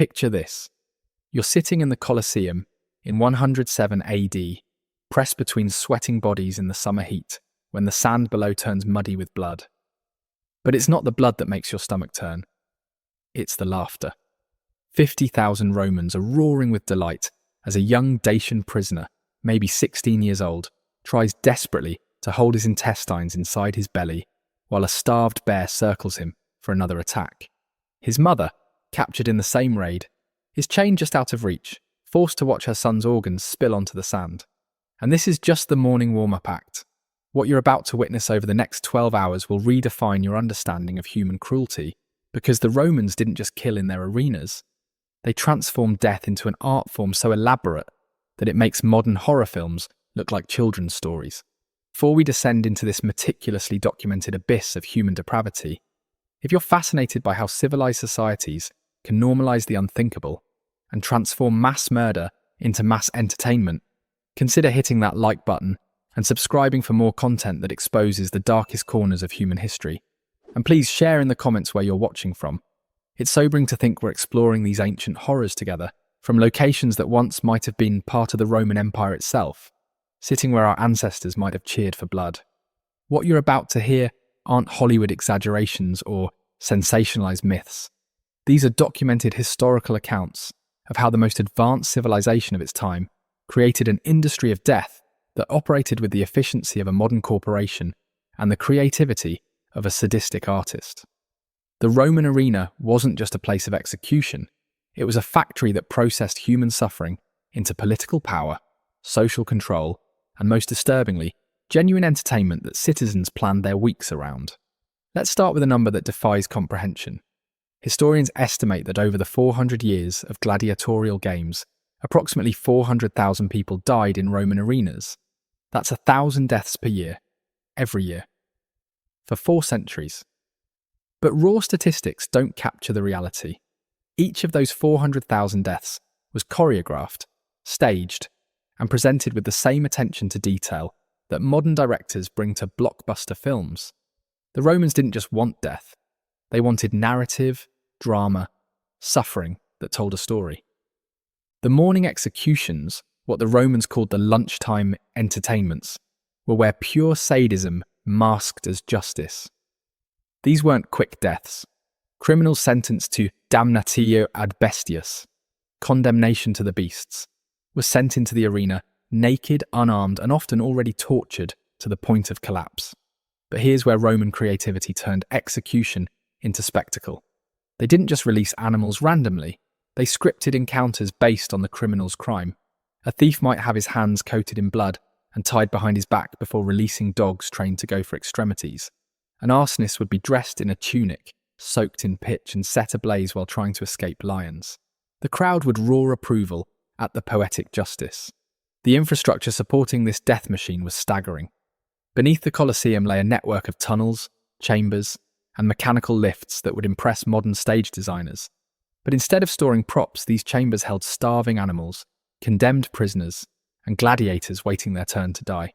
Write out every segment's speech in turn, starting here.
Picture this. You're sitting in the Colosseum in 107 AD, pressed between sweating bodies in the summer heat, when the sand below turns muddy with blood. But it's not the blood that makes your stomach turn. It's the laughter. 50,000 Romans are roaring with delight as a young Dacian prisoner, maybe 16 years old, tries desperately to hold his intestines inside his belly while a starved bear circles him for another attack. His mother, captured in the same raid, is chained just out of reach, forced to watch her son's organs spill onto the sand. And this is just the morning warm-up act. What you're about to witness over the next 12 hours will redefine your understanding of human cruelty, because the Romans didn't just kill in their arenas. They transformed death into an art form so elaborate that it makes modern horror films look like children's stories. Before we descend into this meticulously documented abyss of human depravity, if you're fascinated by how civilized societies can normalize the unthinkable and transform mass murder into mass entertainment, consider hitting that like button and subscribing for more content that exposes the darkest corners of human history. And please share in the comments where you're watching from. It's sobering to think we're exploring these ancient horrors together, from locations that once might have been part of the Roman Empire itself, sitting where our ancestors might have cheered for blood. What you're about to hear aren't Hollywood exaggerations or sensationalized myths. These are documented historical accounts of how the most advanced civilization of its time created an industry of death that operated with the efficiency of a modern corporation and the creativity of a sadistic artist. The Roman arena wasn't just a place of execution, it was a factory that processed human suffering into political power, social control, and most disturbingly, genuine entertainment that citizens planned their weeks around. Let's start with a number that defies comprehension. Historians estimate that over the 400 years of gladiatorial games, approximately 400,000 people died in Roman arenas. That's 1,000 deaths per year, every year, for 4 centuries. But raw statistics don't capture the reality. Each of those 400,000 deaths was choreographed, staged, and presented with the same attention to detail that modern directors bring to blockbuster films. The Romans didn't just want death. They wanted narrative, drama, suffering that told a story. The morning executions, what the Romans called the lunchtime entertainments, were where pure sadism masked as justice. These weren't quick deaths. Criminals sentenced to damnatio ad bestias, condemnation to the beasts, were sent into the arena naked, unarmed, and often already tortured to the point of collapse. But here's where Roman creativity turned execution into spectacle. They didn't just release animals randomly, they scripted encounters based on the criminal's crime. A thief might have his hands coated in blood and tied behind his back before releasing dogs trained to go for extremities. An arsonist would be dressed in a tunic, soaked in pitch and set ablaze while trying to escape lions. The crowd would roar approval at the poetic justice. The infrastructure supporting this death machine was staggering. Beneath the Colosseum lay a network of tunnels, chambers, and mechanical lifts that would impress modern stage designers. But instead of storing props, these chambers held starving animals, condemned prisoners, and gladiators waiting their turn to die.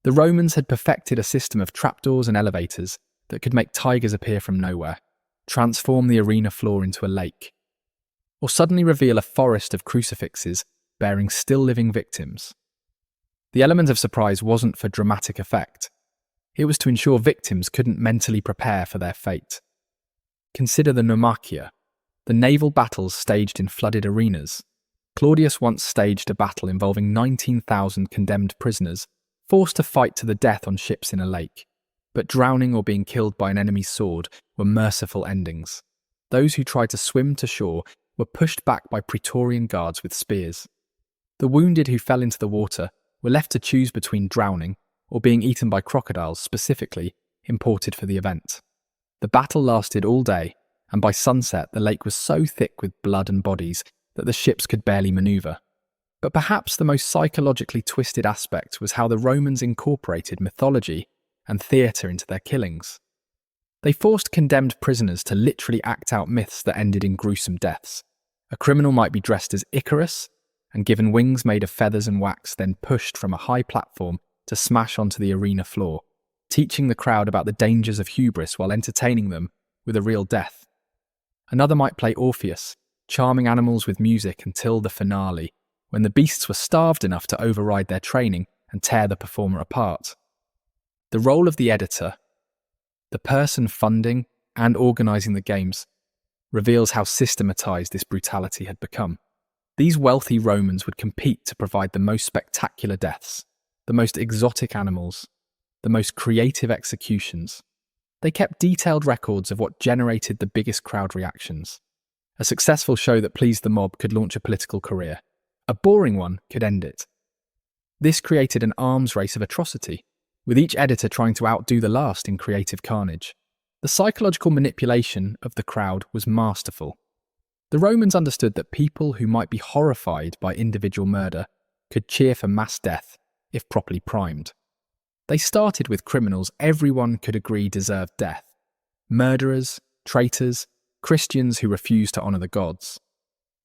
The Romans had perfected a system of trapdoors and elevators that could make tigers appear from nowhere, transform the arena floor into a lake, or suddenly reveal a forest of crucifixes bearing still living victims. The element of surprise wasn't for dramatic effect. It was to ensure victims couldn't mentally prepare for their fate. Consider the Naumachia, the naval battles staged in flooded arenas. Claudius once staged a battle involving 19,000 condemned prisoners forced to fight to the death on ships in a lake. But drowning or being killed by an enemy's sword were merciful endings. Those who tried to swim to shore were pushed back by Praetorian guards with spears. The wounded who fell into the water were left to choose between drowning or being eaten by crocodiles specifically imported for the event. The battle lasted all day, and by sunset the lake was so thick with blood and bodies that the ships could barely maneuver. But perhaps the most psychologically twisted aspect was how the Romans incorporated mythology and theatre into their killings. They forced condemned prisoners to literally act out myths that ended in gruesome deaths. A criminal might be dressed as Icarus and given wings made of feathers and wax, then pushed from a high platform to smash onto the arena floor, teaching the crowd about the dangers of hubris while entertaining them with a real death. Another might play Orpheus, charming animals with music until the finale, when the beasts were starved enough to override their training and tear the performer apart. The role of the editor, the person funding and organising the games, reveals how systematised this brutality had become. These wealthy Romans would compete to provide the most spectacular deaths, the most exotic animals, the most creative executions. They kept detailed records of what generated the biggest crowd reactions. A successful show that pleased the mob could launch a political career. A boring one could end it. This created an arms race of atrocity, with each editor trying to outdo the last in creative carnage. The psychological manipulation of the crowd was masterful. The Romans understood that people who might be horrified by individual murder could cheer for mass death if properly primed. They started with criminals everyone could agree deserved death: murderers, traitors, Christians who refused to honour the gods.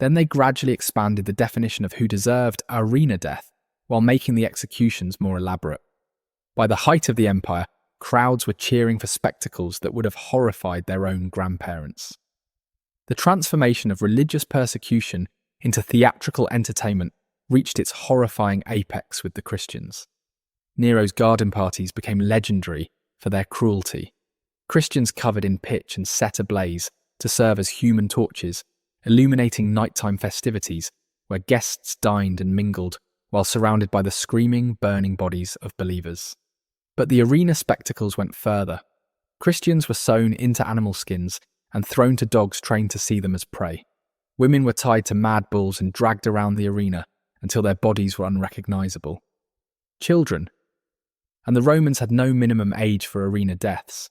Then they gradually expanded the definition of who deserved arena death while making the executions more elaborate. By the height of the empire, crowds were cheering for spectacles that would have horrified their own grandparents. The transformation of religious persecution into theatrical entertainment reached its horrifying apex with the Christians. Nero's garden parties became legendary for their cruelty. Christians covered in pitch and set ablaze to serve as human torches, illuminating nighttime festivities where guests dined and mingled while surrounded by the screaming, burning bodies of believers. But the arena spectacles went further. Christians were sewn into animal skins and thrown to dogs trained to see them as prey. Women were tied to mad bulls and dragged around the arena until their bodies were unrecognisable. Children, and the Romans had no minimum age for arena deaths,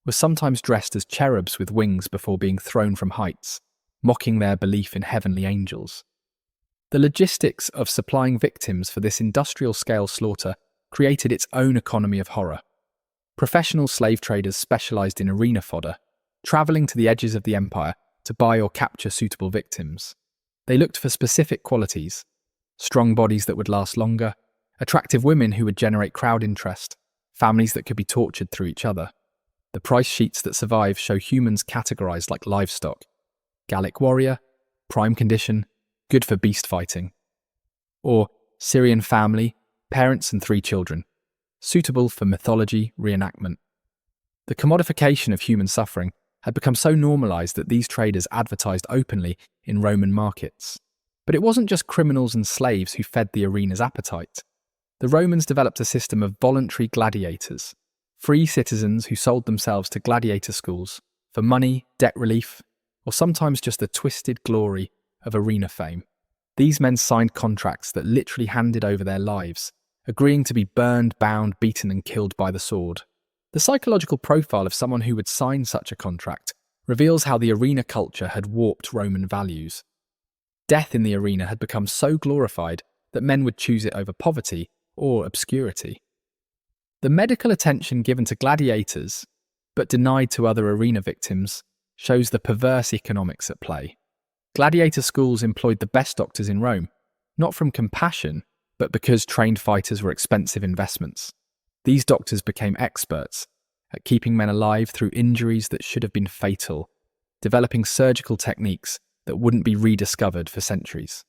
were sometimes dressed as cherubs with wings before being thrown from heights, mocking their belief in heavenly angels. The logistics of supplying victims for this industrial-scale slaughter created its own economy of horror. Professional slave traders specialised in arena fodder, travelling to the edges of the empire to buy or capture suitable victims. They looked for specific qualities: strong bodies that would last longer, attractive women who would generate crowd interest, families that could be tortured through each other. The price sheets that survive show humans categorised like livestock: Gallic warrior, prime condition, good for beast fighting. Or Syrian family, parents and 3 children, suitable for mythology reenactment. The commodification of human suffering had become so normalised that these traders advertised openly in Roman markets. But it wasn't just criminals and slaves who fed the arena's appetite. The Romans developed a system of voluntary gladiators, free citizens who sold themselves to gladiator schools for money, debt relief, or sometimes just the twisted glory of arena fame. These men signed contracts that literally handed over their lives, agreeing to be burned, bound, beaten and killed by the sword. The psychological profile of someone who would sign such a contract reveals how the arena culture had warped Roman values. Death in the arena had become so glorified that men would choose it over poverty or obscurity. The medical attention given to gladiators, but denied to other arena victims, shows the perverse economics at play. Gladiator schools employed the best doctors in Rome, not from compassion, but because trained fighters were expensive investments. These doctors became experts at keeping men alive through injuries that should have been fatal, developing surgical techniques that wouldn't be rediscovered for centuries.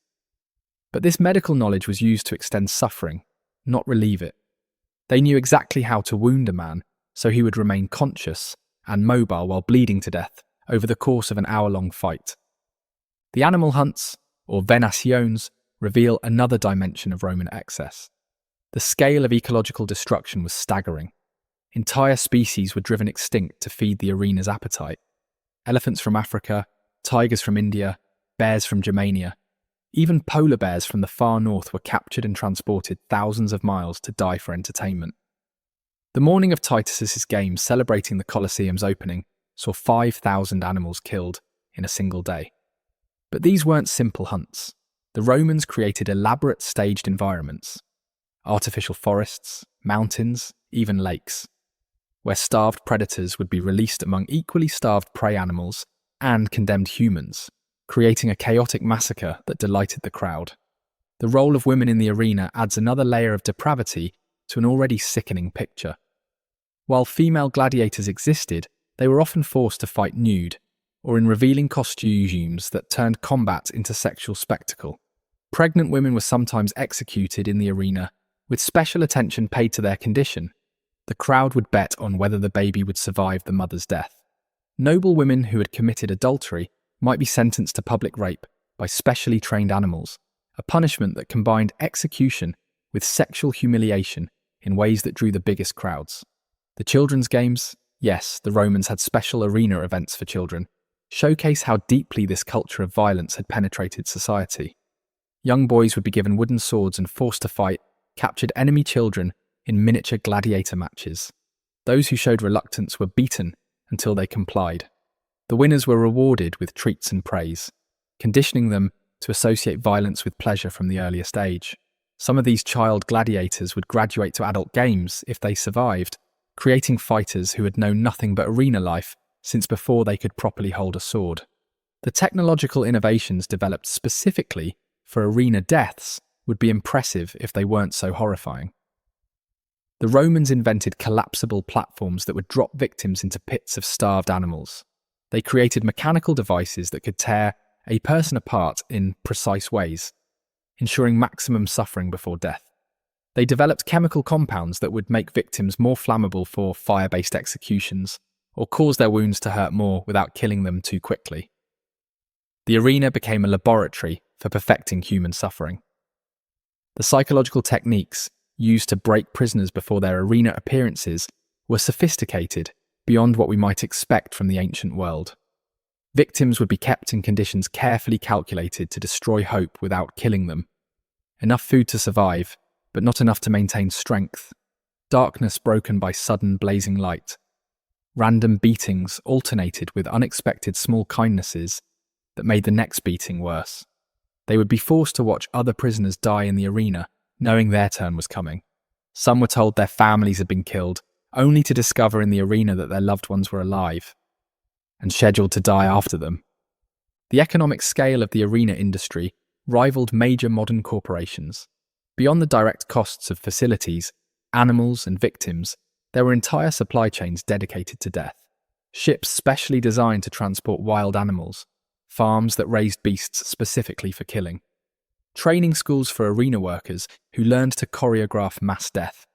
But this medical knowledge was used to extend suffering, not relieve it. They knew exactly how to wound a man so he would remain conscious and mobile while bleeding to death over the course of an hour-long fight. The animal hunts, or venations, reveal another dimension of Roman excess. The scale of ecological destruction was staggering. Entire species were driven extinct to feed the arena's appetite. Elephants from Africa, tigers from India, bears from Germania, even polar bears from the far north were captured and transported thousands of miles to die for entertainment. The morning of Titus's games celebrating the Colosseum's opening saw 5,000 animals killed in a single day. But these weren't simple hunts. The Romans created elaborate staged environments: artificial forests, mountains, even lakes, where starved predators would be released among equally starved prey animals and condemned humans, creating a chaotic massacre that delighted the crowd. The role of women in the arena adds another layer of depravity to an already sickening picture. While female gladiators existed, they were often forced to fight nude, or in revealing costumes that turned combat into sexual spectacle. Pregnant women were sometimes executed in the arena, with special attention paid to their condition. The crowd would bet on whether the baby would survive the mother's death. Noble women who had committed adultery might be sentenced to public rape by specially trained animals, a punishment that combined execution with sexual humiliation in ways that drew the biggest crowds. The children's games, yes, the Romans had special arena events for children, showcase how deeply this culture of violence had penetrated society. Young boys would be given wooden swords and forced to fight captured enemy children in miniature gladiator matches. Those who showed reluctance were beaten until they complied. The winners were rewarded with treats and praise, conditioning them to associate violence with pleasure from the earliest age. Some of these child gladiators would graduate to adult games if they survived, creating fighters who had known nothing but arena life since before they could properly hold a sword. The technological innovations developed specifically for arena deaths would be impressive if they weren't so horrifying. The Romans invented collapsible platforms that would drop victims into pits of starved animals. They created mechanical devices that could tear a person apart in precise ways, ensuring maximum suffering before death. They developed chemical compounds that would make victims more flammable for fire-based executions, or cause their wounds to hurt more without killing them too quickly. The arena became a laboratory for perfecting human suffering. The psychological techniques used to break prisoners before their arena appearances were sophisticated beyond what we might expect from the ancient world. Victims would be kept in conditions carefully calculated to destroy hope without killing them. Enough food to survive, but not enough to maintain strength. Darkness broken by sudden blazing light. Random beatings alternated with unexpected small kindnesses that made the next beating worse. They would be forced to watch other prisoners die in the arena, knowing their turn was coming. Some were told their families had been killed, only to discover in the arena that their loved ones were alive and scheduled to die after them. The economic scale of the arena industry rivaled major modern corporations. Beyond the direct costs of facilities, animals, and victims, there were entire supply chains dedicated to death. Ships specially designed to transport wild animals, farms that raised beasts specifically for killing, training schools for arena workers who learned to choreograph mass death,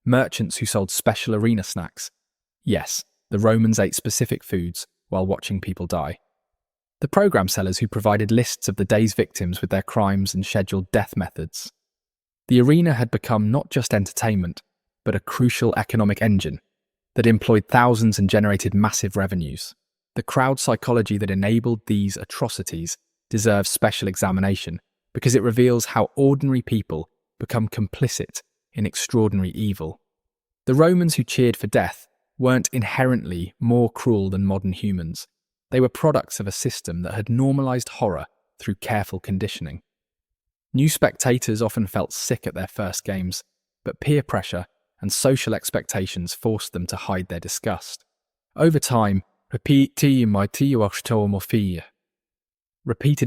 merchants who sold special arena snacks. Yes, the Romans ate specific foods while watching people die. The program sellers who provided lists of the day's victims with their crimes and scheduled death methods. The arena had become not just entertainment, but a crucial economic engine that employed thousands and generated massive revenues. The crowd psychology that enabled these atrocities deserves special examination because it reveals how ordinary people become complicit in extraordinary evil. The Romans who cheered for death weren't inherently more cruel than modern humans. They were products of a system that had normalized horror through careful conditioning. New spectators often felt sick at their first games, but peer pressure and social expectations forced them to hide their disgust. Over time, repeated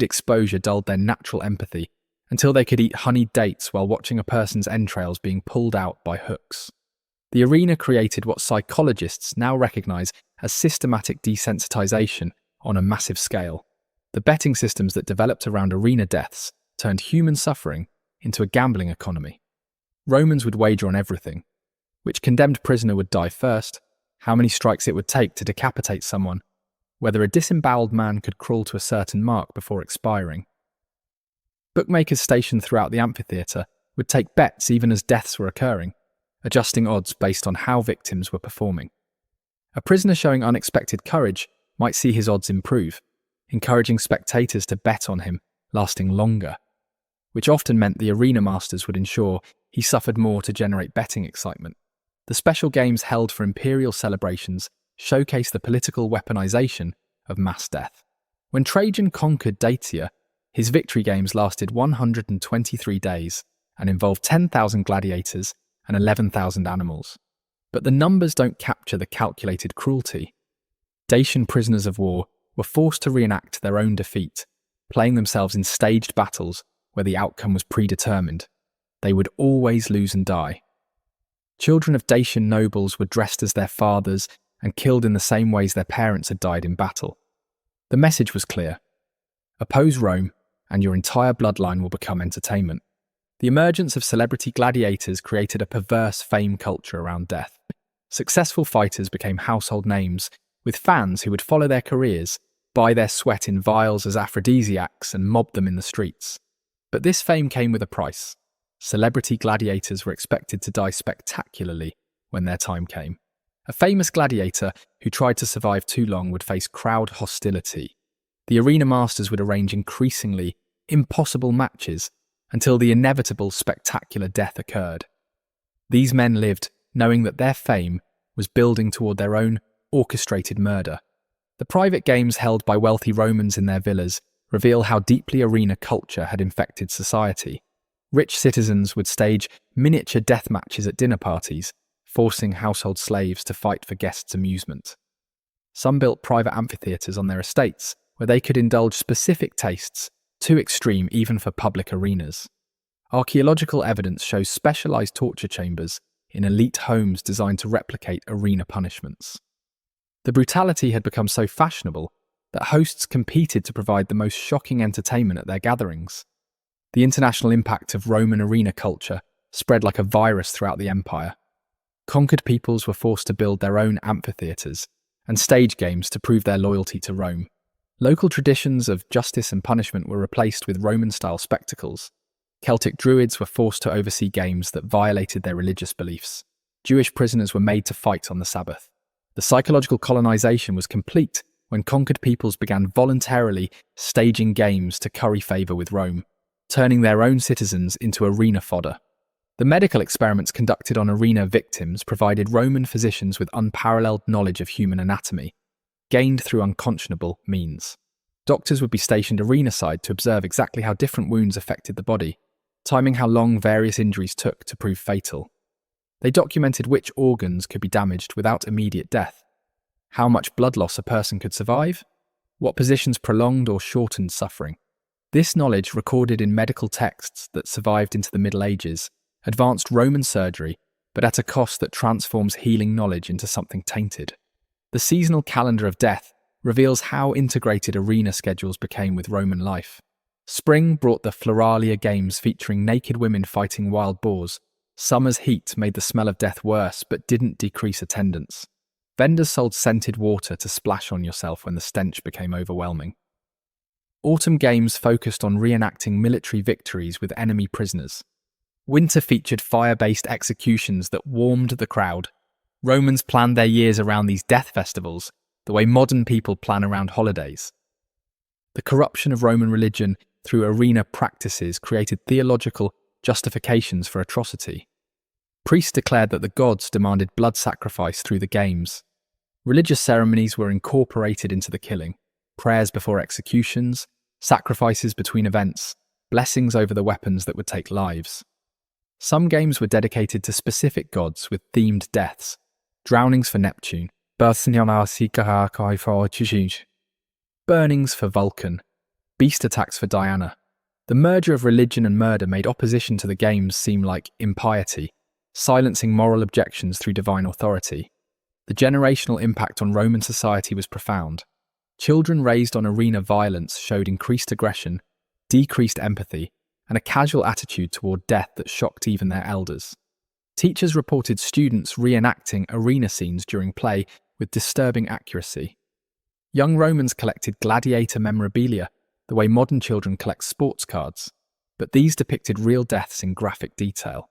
exposure dulled their natural empathy until they could eat honeyed dates while watching a person's entrails being pulled out by hooks. The arena created what psychologists now recognize as systematic desensitization on a massive scale. The betting systems that developed around arena deaths turned human suffering into a gambling economy. Romans would wager on everything: which condemned prisoner would die first, how many strikes it would take to decapitate someone, whether a disemboweled man could crawl to a certain mark before expiring. Bookmakers stationed throughout the amphitheatre would take bets even as deaths were occurring, adjusting odds based on how victims were performing. A prisoner showing unexpected courage might see his odds improve, encouraging spectators to bet on him lasting longer, which often meant the arena masters would ensure he suffered more to generate betting excitement. The special games held for imperial celebrations showcase the political weaponization of mass death. When Trajan conquered Dacia, his victory games lasted 123 days and involved 10,000 gladiators and 11,000 animals. But the numbers don't capture the calculated cruelty. Dacian prisoners of war were forced to reenact their own defeat, playing themselves in staged battles where the outcome was predetermined. They would always lose and die. Children of Dacian nobles were dressed as their fathers and killed in the same ways their parents had died in battle. The message was clear. Oppose Rome, and your entire bloodline will become entertainment. The emergence of celebrity gladiators created a perverse fame culture around death. Successful fighters became household names, with fans who would follow their careers, buy their sweat in vials as aphrodisiacs, and mob them in the streets. But this fame came with a price. Celebrity gladiators were expected to die spectacularly when their time came. A famous gladiator who tried to survive too long would face crowd hostility. The arena masters would arrange increasingly impossible matches until the inevitable spectacular death occurred. These men lived knowing that their fame was building toward their own orchestrated murder. The private games held by wealthy Romans in their villas reveal how deeply arena culture had infected society. Rich citizens would stage miniature death matches at dinner parties, forcing household slaves to fight for guests' amusement. Some built private amphitheatres on their estates, where they could indulge specific tastes, too extreme even for public arenas. Archaeological evidence shows specialised torture chambers in elite homes designed to replicate arena punishments. The brutality had become so fashionable that hosts competed to provide the most shocking entertainment at their gatherings. The international impact of Roman arena culture spread like a virus throughout the empire. Conquered peoples were forced to build their own amphitheatres and stage games to prove their loyalty to Rome. Local traditions of justice and punishment were replaced with Roman-style spectacles. Celtic druids were forced to oversee games that violated their religious beliefs. Jewish prisoners were made to fight on the Sabbath. The psychological colonization was complete when conquered peoples began voluntarily staging games to curry favour with Rome, turning their own citizens into arena fodder. The medical experiments conducted on arena victims provided Roman physicians with unparalleled knowledge of human anatomy, gained through unconscionable means. Doctors would be stationed arena-side to observe exactly how different wounds affected the body, timing how long various injuries took to prove fatal. They documented which organs could be damaged without immediate death, how much blood loss a person could survive, what positions prolonged or shortened suffering. This knowledge, recorded in medical texts that survived into the Middle Ages, advanced Roman surgery, but at a cost that transforms healing knowledge into something tainted. The seasonal calendar of death reveals how integrated arena schedules became with Roman life. Spring brought the Floralia Games featuring naked women fighting wild boars. Summer's heat made the smell of death worse but didn't decrease attendance. Vendors sold scented water to splash on yourself when the stench became overwhelming. Autumn games focused on reenacting military victories with enemy prisoners. Winter featured fire-based executions that warmed the crowd. Romans planned their years around these death festivals, the way modern people plan around holidays. The corruption of Roman religion through arena practices created theological justifications for atrocity. Priests declared that the gods demanded blood sacrifice through the games. Religious ceremonies were incorporated into the killing: prayers before executions, sacrifices between events, blessings over the weapons that would take lives. Some games were dedicated to specific gods with themed deaths: drownings for Neptune, burnings for Vulcan, beast attacks for Diana. The merger of religion and murder made opposition to the games seem like impiety, silencing moral objections through divine authority. The generational impact on Roman society was profound. Children raised on arena violence showed increased aggression, decreased empathy, and a casual attitude toward death that shocked even their elders. Teachers reported students reenacting arena scenes during play with disturbing accuracy. Young Romans collected gladiator memorabilia the way modern children collect sports cards, but these depicted real deaths in graphic detail.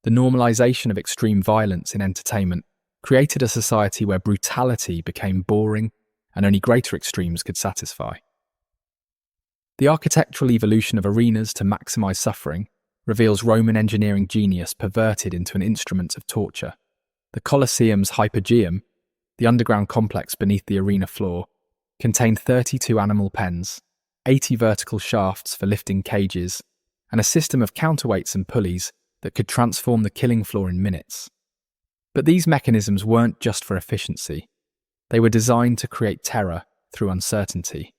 The normalization of extreme violence in entertainment created a society where brutality became boring and only greater extremes could satisfy. The architectural evolution of arenas to maximize suffering reveals Roman engineering genius perverted into an instrument of torture. The Colosseum's hypogeum, the underground complex beneath the arena floor, contained 32 animal pens, 80 vertical shafts for lifting cages, and a system of counterweights and pulleys that could transform the killing floor in minutes. But these mechanisms weren't just for efficiency. They were designed to create terror through uncertainty.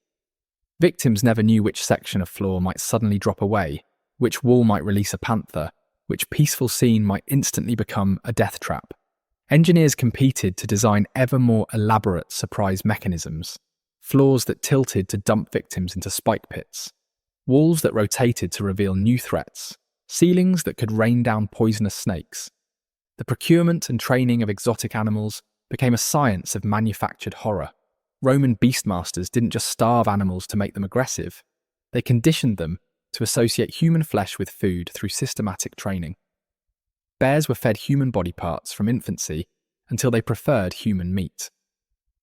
Victims never knew which section of floor might suddenly drop away, which wall might release a panther, which peaceful scene might instantly become a death trap. Engineers competed to design ever more elaborate surprise mechanisms. floors that tilted to dump victims into spike pits, walls that rotated to reveal new threats, ceilings that could rain down poisonous snakes. The procurement and training of exotic animals became a science of manufactured horror. Roman beastmasters didn't just starve animals to make them aggressive, they conditioned them to associate human flesh with food through systematic training. Bears were fed human body parts from infancy until they preferred human meat.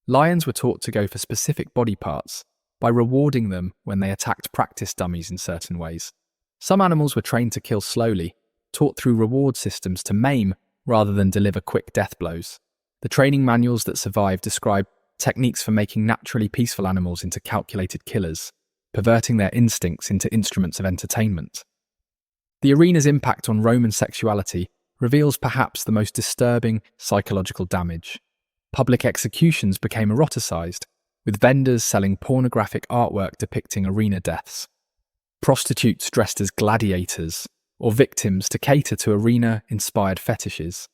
Lions were taught to go for specific body parts by rewarding them when they attacked practice dummies in certain ways. Some animals were trained to kill slowly, taught through reward systems to maim rather than deliver quick death blows. The training manuals that survived describe techniques for making naturally peaceful animals into calculated killers, perverting their instincts into instruments of entertainment. The arena's impact on Roman sexuality reveals perhaps the most disturbing psychological damage. Public executions became eroticized, with vendors selling pornographic artwork depicting arena deaths. Prostitutes dressed as gladiators, or victims to cater to arena-inspired fetishes.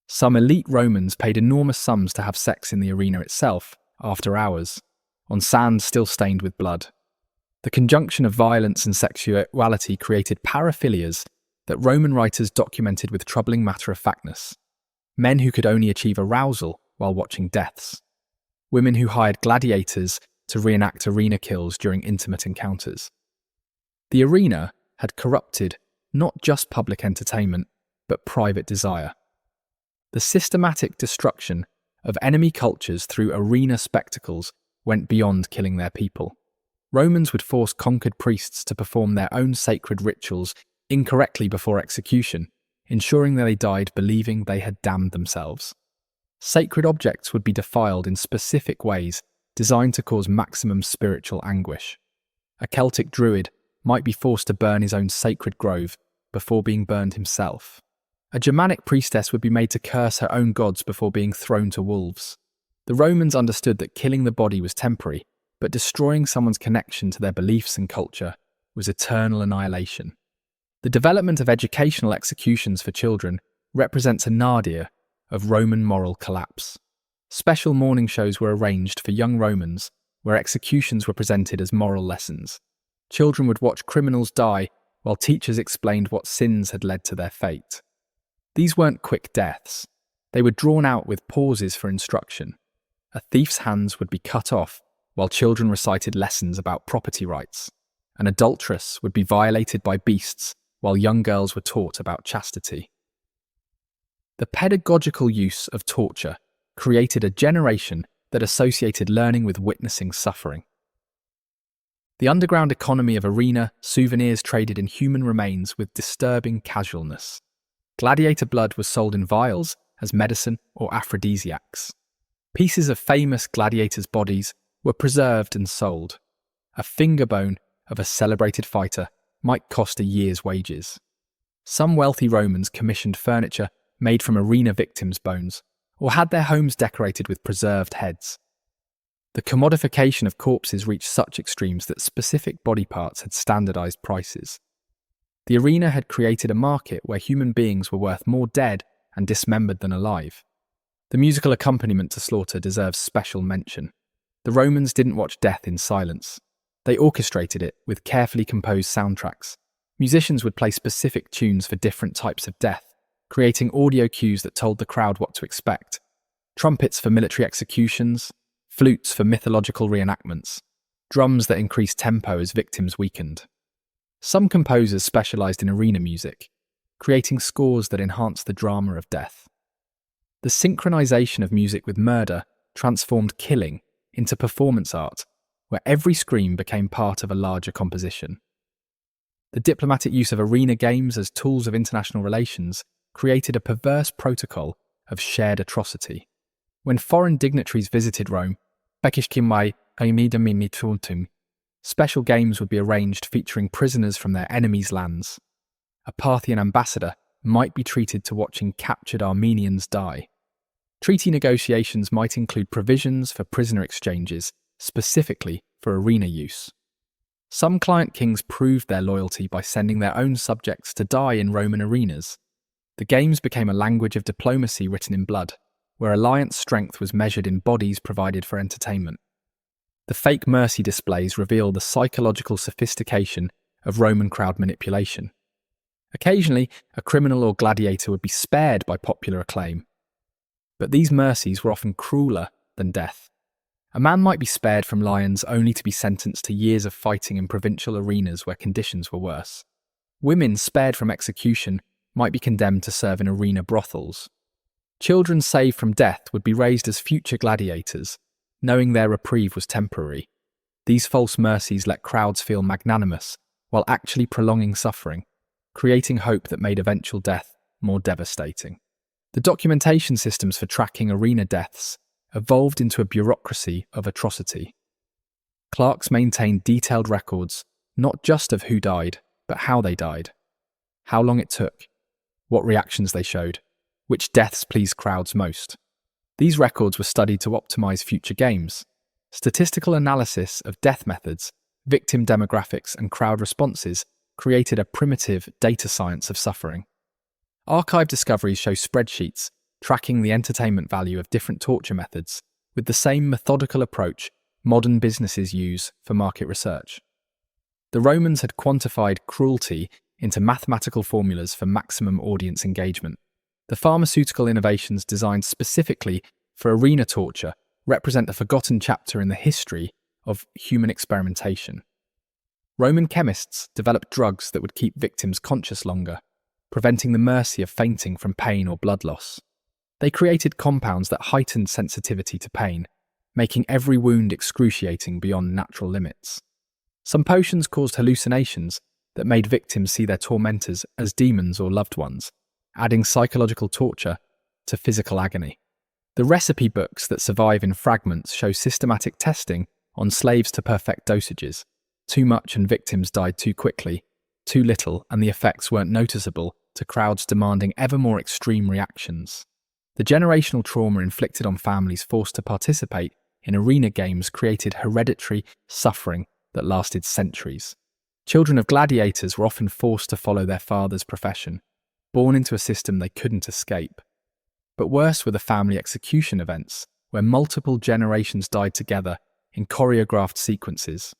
Some elite Romans paid enormous sums to have sex in the arena itself, after hours, on sand still stained with blood. The conjunction of violence and sexuality created paraphilias that Roman writers documented with troubling matter-of-factness. Men who could only achieve arousal while watching deaths. Women who hired gladiators to reenact arena kills during intimate encounters. The arena had corrupted not just public entertainment, but private desire. The systematic destruction of enemy cultures through arena spectacles went beyond killing their people. Romans would force conquered priests to perform their own sacred rituals incorrectly before execution, ensuring that they died believing they had damned themselves. Sacred objects would be defiled in specific ways designed to cause maximum spiritual anguish. A Celtic druid might be forced to burn his own sacred grove before being burned himself. A Germanic priestess would be made to curse her own gods before being thrown to wolves. The Romans understood that killing the body was temporary, but destroying someone's connection to their beliefs and culture was eternal annihilation. The development of educational executions for children represents a nadir of Roman moral collapse. Special morning shows were arranged for young Romans where executions were presented as moral lessons. Children would watch criminals die while teachers explained what sins had led to their fate. These weren't quick deaths. They were drawn out with pauses for instruction. A thief's hands would be cut off while children recited lessons about property rights. An adulteress would be violated by beasts while young girls were taught about chastity. The pedagogical use of torture created a generation that associated learning with witnessing suffering. The underground economy of arena souvenirs traded in human remains with disturbing casualness. Gladiator blood was sold in vials as medicine or aphrodisiacs. Pieces of famous gladiators' bodies were preserved and sold. A finger bone of a celebrated fighter might cost a year's wages. Some wealthy Romans commissioned furniture made from arena victims' bones, or had their homes decorated with preserved heads. The commodification of corpses reached such extremes that specific body parts had standardized prices. The arena had created a market where human beings were worth more dead and dismembered than alive. The musical accompaniment to slaughter deserves special mention. The Romans didn't watch death in silence. They orchestrated it with carefully composed soundtracks. Musicians would play specific tunes for different types of death, creating audio cues that told the crowd what to expect. Trumpets for military executions, flutes for mythological reenactments, drums that increased tempo as victims weakened. Some composers specialized in arena music, creating scores that enhanced the drama of death. The synchronization of music with murder transformed killing into performance art, where every scream became part of a larger composition. The diplomatic use of arena games as tools of international relations created a perverse protocol of shared atrocity. When foreign dignitaries visited Rome, special games would be arranged featuring prisoners from their enemies' lands. A Parthian ambassador might be treated to watching captured Armenians die. Treaty negotiations might include provisions for prisoner exchanges, specifically for arena use. Some client kings proved their loyalty by sending their own subjects to die in Roman arenas. The games became a language of diplomacy written in blood, where alliance strength was measured in bodies provided for entertainment. The fake mercy displays reveal the psychological sophistication of Roman crowd manipulation. Occasionally, a criminal or gladiator would be spared by popular acclaim. But these mercies were often crueler than death. A man might be spared from lions only to be sentenced to years of fighting in provincial arenas where conditions were worse. Women spared from execution might be condemned to serve in arena brothels. Children saved from death would be raised as future gladiators, knowing their reprieve was temporary. These false mercies let crowds feel magnanimous while actually prolonging suffering, creating hope that made eventual death more devastating. The documentation systems for tracking arena deaths evolved into a bureaucracy of atrocity. Clerks maintained detailed records, not just of who died, but how they died, how long it took, what reactions they showed, which deaths pleased crowds most. These records were studied to optimize future games. Statistical analysis of death methods, victim demographics, and crowd responses created a primitive data science of suffering. Archive discoveries show spreadsheets tracking the entertainment value of different torture methods with the same methodical approach modern businesses use for market research. The Romans had quantified cruelty into mathematical formulas for maximum audience engagement. The pharmaceutical innovations designed specifically for arena torture represent a forgotten chapter in the history of human experimentation. Roman chemists developed drugs that would keep victims conscious longer, preventing the mercy of fainting from pain or blood loss. They created compounds that heightened sensitivity to pain, making every wound excruciating beyond natural limits. Some potions caused hallucinations that made victims see their tormentors as demons or loved ones, adding psychological torture to physical agony. The recipe books that survive in fragments show systematic testing on slaves to perfect dosages. Too much and victims died too quickly, too little and the effects weren't noticeable to crowds demanding ever more extreme reactions. The generational trauma inflicted on families forced to participate in arena games created hereditary suffering that lasted centuries. Children of gladiators were often forced to follow their father's profession, born into a system they couldn't escape. But worse were the family execution events, where multiple generations died together in choreographed sequences.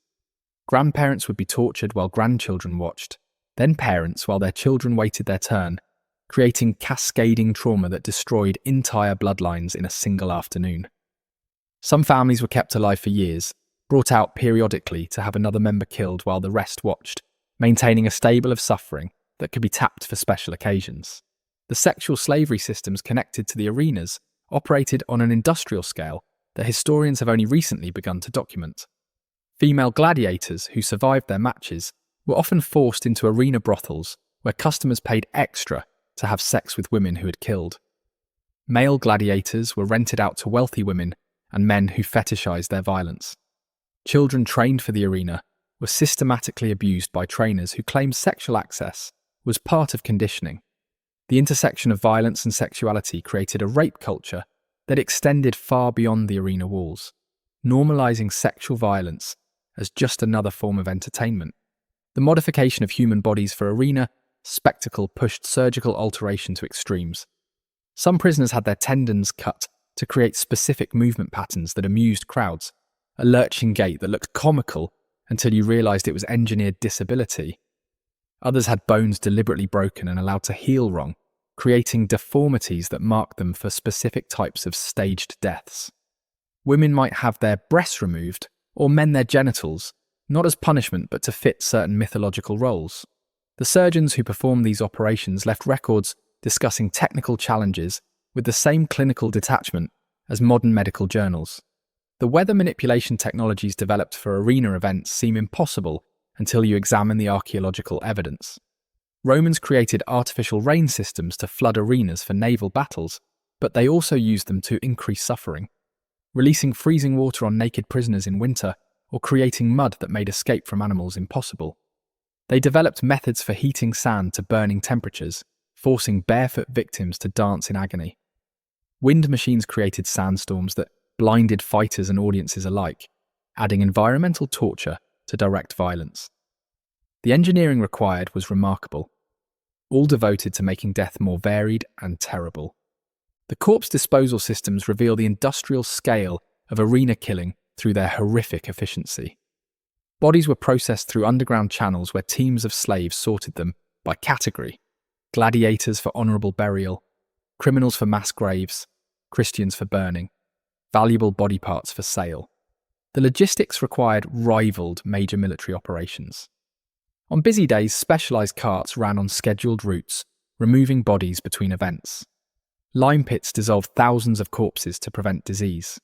Grandparents would be tortured while grandchildren watched, then parents while their children waited their turn, creating cascading trauma that destroyed entire bloodlines in a single afternoon. Some families were kept alive for years, brought out periodically to have another member killed while the rest watched, maintaining a stable of suffering that could be tapped for special occasions. The sexual slavery systems connected to the arenas operated on an industrial scale that historians have only recently begun to document. Female gladiators who survived their matches were often forced into arena brothels where customers paid extra to have sex with women who had killed. Male gladiators were rented out to wealthy women and men who fetishized their violence. Children trained for the arena were systematically abused by trainers who claimed sexual access was part of conditioning. The intersection of violence and sexuality created a rape culture that extended far beyond the arena walls, normalizing sexual violence as just another form of entertainment. The modification of human bodies for arena spectacle pushed surgical alteration to extremes. Some prisoners had their tendons cut to create specific movement patterns that amused crowds, a lurching gait that looked comical until you realized it was engineered disability. Others had bones deliberately broken and allowed to heal wrong, creating deformities that marked them for specific types of staged deaths. Women might have their breasts removed or men their genitals, not as punishment but to fit certain mythological roles. The surgeons who performed these operations left records discussing technical challenges with the same clinical detachment as modern medical journals. The weather manipulation technologies developed for arena events seem impossible until you examine the archaeological evidence. Romans created artificial rain systems to flood arenas for naval battles, but they also used them to increase suffering, releasing freezing water on naked prisoners in winter or creating mud that made escape from animals impossible. They developed methods for heating sand to burning temperatures, forcing barefoot victims to dance in agony. Wind machines created sandstorms that blinded fighters and audiences alike, adding environmental torture to direct violence. The engineering required was remarkable, all devoted to making death more varied and terrible. The corpse disposal systems reveal the industrial scale of arena killing through their horrific efficiency. Bodies were processed through underground channels where teams of slaves sorted them by category: gladiators for honourable burial, criminals for mass graves, Christians for burning, valuable body parts for sale. The logistics required rivaled major military operations. On busy days, specialised carts ran on scheduled routes, removing bodies between events. Lime pits dissolved thousands of corpses to prevent disease.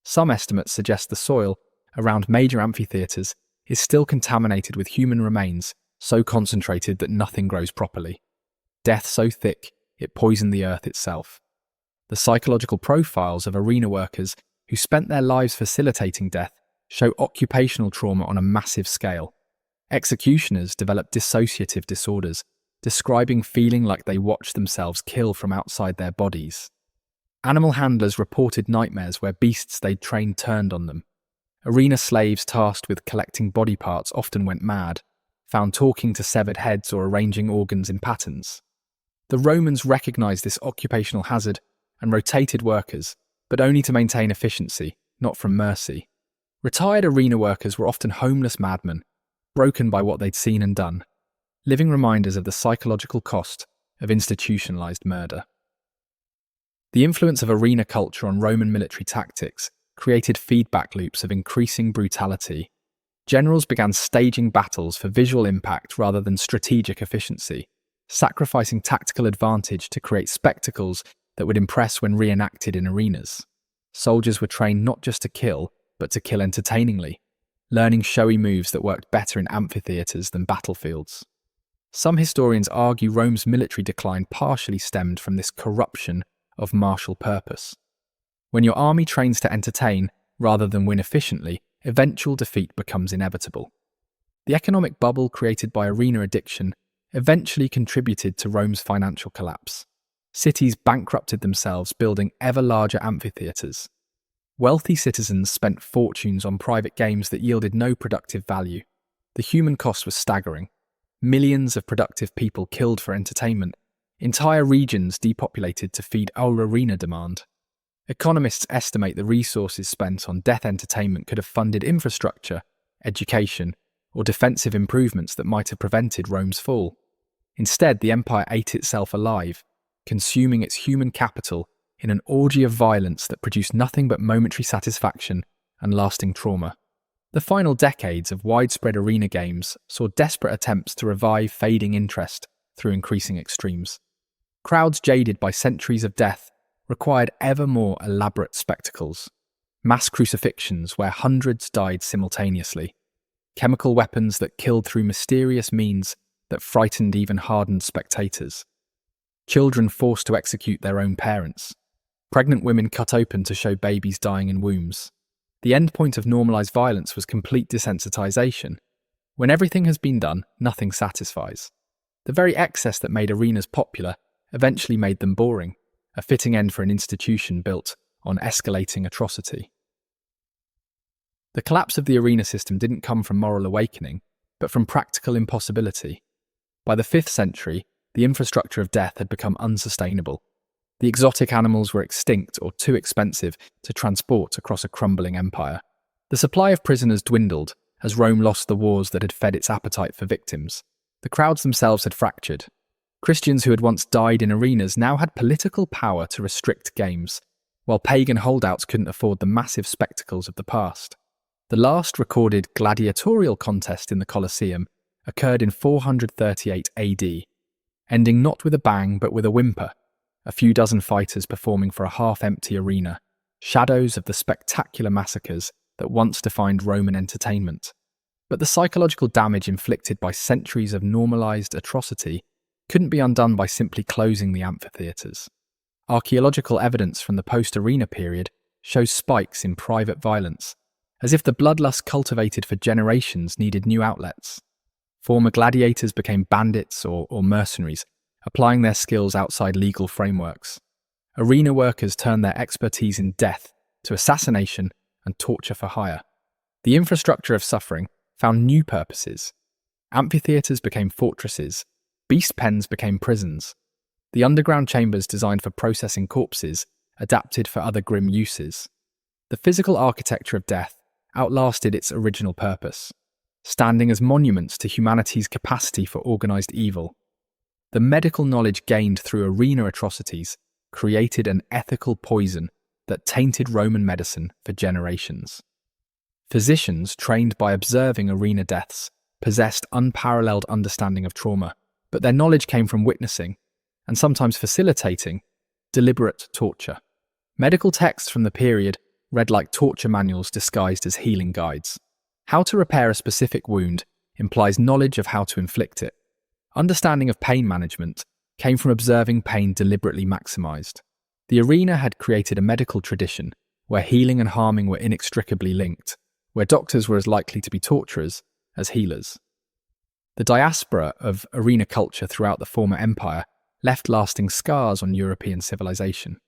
Some estimates suggest the soil around major amphitheatres is still contaminated with human remains so concentrated that nothing grows properly. Death so thick, it poisoned the earth itself. The psychological profiles of arena workers who spent their lives facilitating death show occupational trauma on a massive scale. Executioners developed dissociative disorders, describing feeling like they watched themselves kill from outside their bodies. Animal handlers reported nightmares where beasts they'd trained turned on them. Arena slaves tasked with collecting body parts often went mad, found talking to severed heads or arranging organs in patterns. The Romans recognized this occupational hazard and rotated workers, but only to maintain efficiency, not from mercy. Retired arena workers were often homeless madmen, broken by what they'd seen and done, living reminders of the psychological cost of institutionalized murder. The influence of arena culture on Roman military tactics created feedback loops of increasing brutality. Generals began staging battles for visual impact rather than strategic efficiency, sacrificing tactical advantage to create spectacles that would impress when reenacted in arenas. Soldiers were trained not just to kill, but to kill entertainingly, learning showy moves that worked better in amphitheatres than battlefields. Some historians argue Rome's military decline partially stemmed from this corruption of martial purpose. When your army trains to entertain rather than win efficiently, eventual defeat becomes inevitable. The economic bubble created by arena addiction eventually contributed to Rome's financial collapse. Cities bankrupted themselves, building ever larger amphitheatres. Wealthy citizens spent fortunes on private games that yielded no productive value. The human cost was staggering. Millions of productive people killed for entertainment, entire regions depopulated to feed arena demand. Economists estimate the resources spent on death entertainment could have funded infrastructure, education, or defensive improvements that might have prevented Rome's fall. Instead, the empire ate itself alive, consuming its human capital in an orgy of violence that produced nothing but momentary satisfaction and lasting trauma. The final decades of widespread arena games saw desperate attempts to revive fading interest through increasing extremes. Crowds jaded by centuries of death required ever more elaborate spectacles. Mass crucifixions where hundreds died simultaneously. Chemical weapons that killed through mysterious means that frightened even hardened spectators. Children forced to execute their own parents. Pregnant women cut open to show babies dying in wombs. The end point of normalised violence was complete desensitization. When everything has been done, nothing satisfies. The very excess that made arenas popular eventually made them boring, a fitting end for an institution built on escalating atrocity. The collapse of the arena system didn't come from moral awakening, but from practical impossibility. By the 5th century, the infrastructure of death had become unsustainable. The exotic animals were extinct or too expensive to transport across a crumbling empire. The supply of prisoners dwindled as Rome lost the wars that had fed its appetite for victims. The crowds themselves had fractured. Christians who had once died in arenas now had political power to restrict games, while pagan holdouts couldn't afford the massive spectacles of the past. The last recorded gladiatorial contest in the Colosseum occurred in 438 AD, ending not with a bang but with a whimper, a few dozen fighters performing for a half-empty arena, shadows of the spectacular massacres that once defined Roman entertainment. But the psychological damage inflicted by centuries of normalised atrocity couldn't be undone by simply closing the amphitheatres. Archaeological evidence from the post-arena period shows spikes in private violence, as if the bloodlust cultivated for generations needed new outlets. Former gladiators became bandits or mercenaries, applying their skills outside legal frameworks. Arena workers turned their expertise in death to assassination and torture for hire. The infrastructure of suffering found new purposes. Amphitheatres became fortresses, beast pens became prisons. The underground chambers designed for processing corpses adapted for other grim uses. The physical architecture of death outlasted its original purpose, standing as monuments to humanity's capacity for organised evil. The medical knowledge gained through arena atrocities created an ethical poison that tainted Roman medicine for generations. Physicians trained by observing arena deaths possessed unparalleled understanding of trauma, but their knowledge came from witnessing, and sometimes facilitating, deliberate torture. Medical texts from the period read like torture manuals disguised as healing guides. How to repair a specific wound implies knowledge of how to inflict it. Understanding of pain management came from observing pain deliberately maximized. The arena had created a medical tradition where healing and harming were inextricably linked, where doctors were as likely to be torturers as healers. The diaspora of arena culture throughout the former empire left lasting scars on European civilization.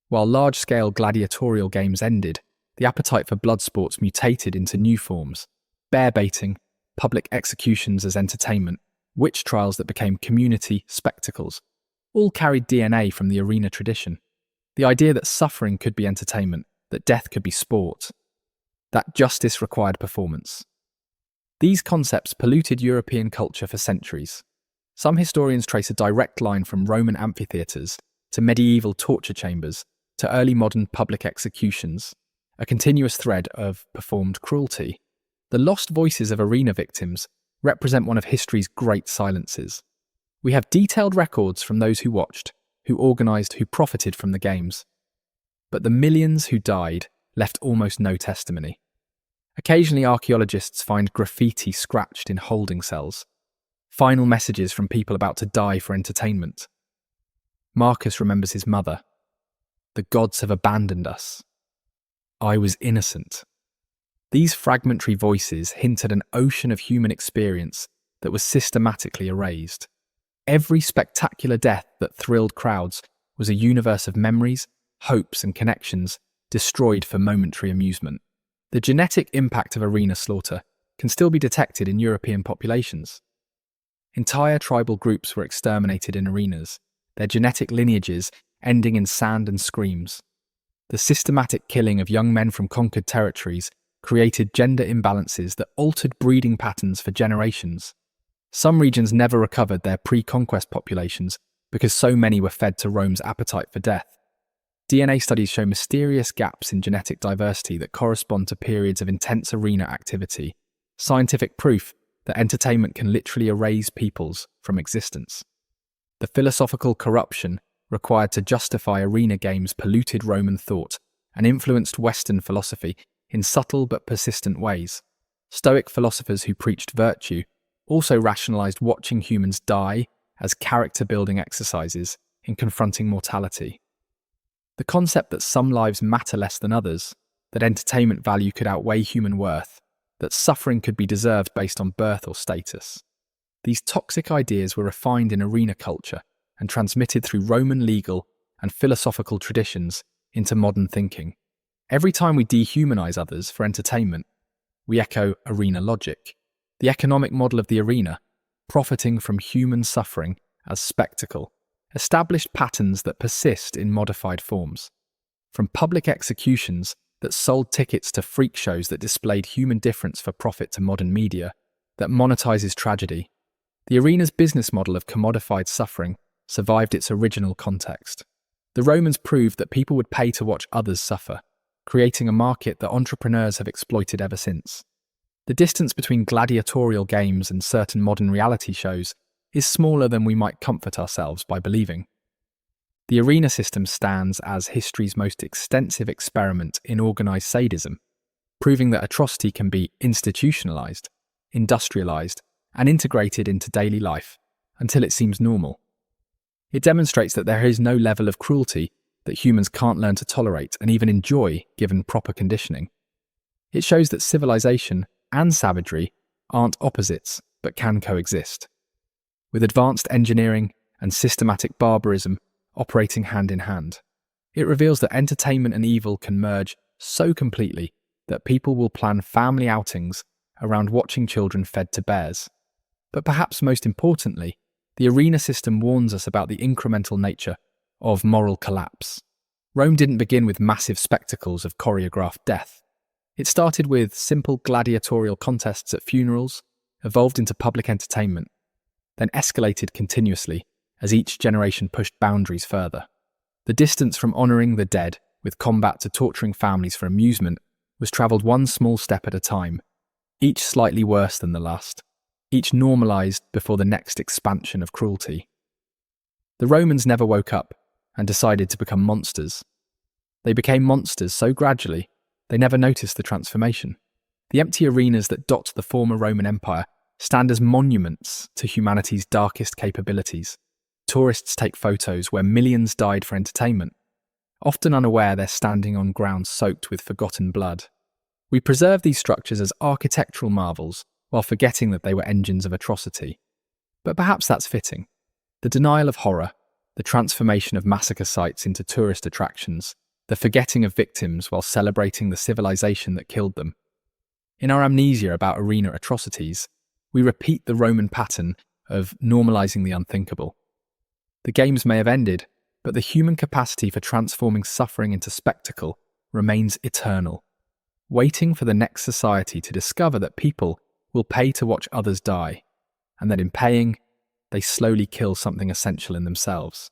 While large-scale gladiatorial games ended, the appetite for blood sports mutated into new forms: bear baiting, public executions as entertainment, witch trials that became community spectacles, all carried DNA from the arena tradition. The idea that suffering could be entertainment, that death could be sport, that justice required performance. These concepts polluted European culture for centuries. Some historians trace a direct line from Roman amphitheatres to medieval torture chambers to early modern public executions, a continuous thread of performed cruelty. The lost voices of arena victims represent one of history's great silences. We have detailed records from those who watched, who organised, who profited from the games. But the millions who died left almost no testimony. Occasionally, archaeologists find graffiti scratched in holding cells, final messages from people about to die for entertainment. Marcus remembers his mother. The gods have abandoned us. I was innocent. These fragmentary voices hint at an ocean of human experience that was systematically erased. Every spectacular death that thrilled crowds was a universe of memories, hopes, and connections destroyed for momentary amusement. The genetic impact of arena slaughter can still be detected in European populations. Entire tribal groups were exterminated in arenas, their genetic lineages ending in sand and screams. The systematic killing of young men from conquered territories created gender imbalances that altered breeding patterns for generations. Some regions never recovered their pre-conquest populations because so many were fed to Rome's appetite for death. DNA studies show mysterious gaps in genetic diversity that correspond to periods of intense arena activity, scientific proof that entertainment can literally erase peoples from existence. The philosophical corruption required to justify arena games polluted Roman thought and influenced Western philosophy in subtle but persistent ways. Stoic philosophers who preached virtue also rationalized watching humans die as character-building exercises in confronting mortality. The concept that some lives matter less than others, that entertainment value could outweigh human worth, that suffering could be deserved based on birth or status. These toxic ideas were refined in arena culture and transmitted through Roman legal and philosophical traditions into modern thinking. Every time we dehumanize others for entertainment, we echo arena logic, the economic model of the arena, profiting from human suffering as spectacle, established patterns that persist in modified forms. From public executions that sold tickets to freak shows that displayed human difference for profit to modern media that monetizes tragedy, the arena's business model of commodified suffering survived its original context. The Romans proved that people would pay to watch others suffer, creating a market that entrepreneurs have exploited ever since. The distance between gladiatorial games and certain modern reality shows is smaller than we might comfort ourselves by believing. The arena system stands as history's most extensive experiment in organised sadism, proving that atrocity can be institutionalised, industrialised, and integrated into daily life until it seems normal. It demonstrates that there is no level of cruelty that humans can't learn to tolerate and even enjoy given proper conditioning. It shows that civilization and savagery aren't opposites but can coexist, with advanced engineering and systematic barbarism operating hand in hand. It reveals that entertainment and evil can merge so completely that people will plan family outings around watching children fed to bears. But perhaps most importantly, the arena system warns us about the incremental nature of moral collapse. Rome didn't begin with massive spectacles of choreographed death. It started with simple gladiatorial contests at funerals, evolved into public entertainment, then escalated continuously as each generation pushed boundaries further. The distance from honouring the dead with combat to torturing families for amusement was travelled one small step at a time, each slightly worse than the last, each normalised before the next expansion of cruelty. The Romans never woke up and decided to become monsters. They became monsters so gradually, they never noticed the transformation. The empty arenas that dot the former Roman Empire stand as monuments to humanity's darkest capabilities. Tourists take photos where millions died for entertainment, often unaware they're standing on ground soaked with forgotten blood. We preserve these structures as architectural marvels while forgetting that they were engines of atrocity. But perhaps that's fitting. The denial of horror, the transformation of massacre sites into tourist attractions, the forgetting of victims while celebrating the civilization that killed them. In our amnesia about arena atrocities, we repeat the Roman pattern of normalizing the unthinkable. The games may have ended, but the human capacity for transforming suffering into spectacle remains eternal, waiting for the next society to discover that people will pay to watch others die, and that in paying, they slowly kill something essential in themselves.